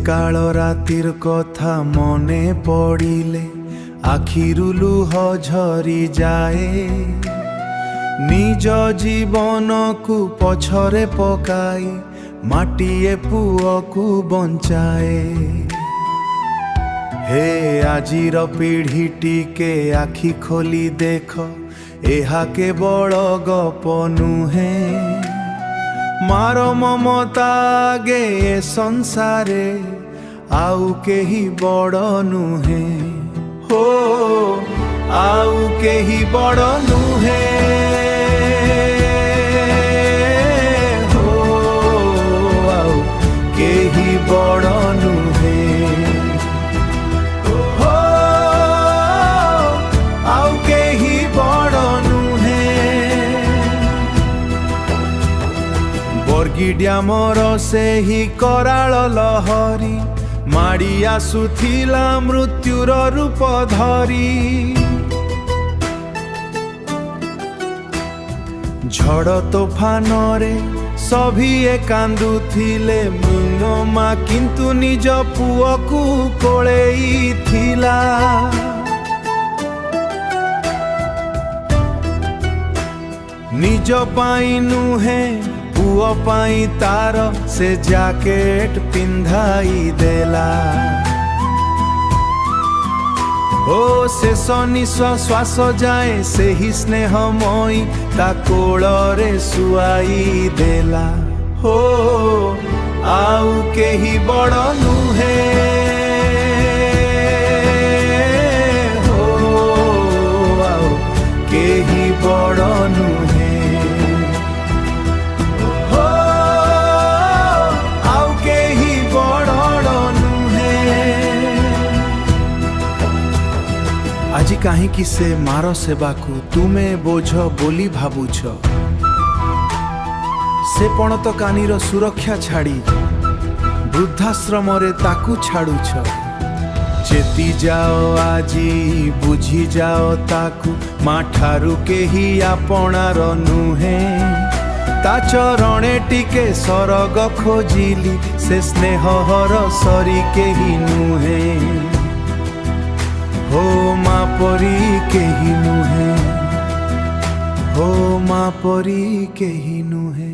काल रातिर कथा मने पड़िले आखिरु लुह झरी जाए। निज जीवन को पछरे पकाई माटिए पुओ को बंचाए। हे आजिर पीढ़ी टिके आखि खोली देख एहा केवल गप नुहे। मार ममता गे संसारे आउ केही बड़ नुहे। हो आउ केही बड़ नुहे। हो आउ केही बड़ नुहे। हो आउ केही बड़ नुहे। बरगिड्यामर से ही कराल लहरी माड़ी आसुथिला मृत्युर रूप धरी। झड़ तोफान रे सभिए कांदुथिले मुंगमा किंतु निज पुओ को कोलेई थिला। निज पाई नुहे पुओ पाई तार से जैकेट पिंधाई देला। ओ शेष निश्वास जाए से ही स्नेहमयी ता कोଳରେ सुआई देला। हो आउ केही बड़ नुहे। हो आउ केही बड़ नुहे। আজি काहींकि से मार सेवा को तुमे बोझ बोली भावुछ। से पणत कानीर सुरक्षा छाड़ी वृद्धाश्रम रे ताकू छाड़ुछ। चेती जाओ आजी बुझी जाओ ताकू मा ठारू केही आपणार नुहे। ता चरणे टिके सरग खोजिली से स्नेहर सरी केही नुहे। हो माँ परी केही नुहे। हो माँ परी केही नुहे।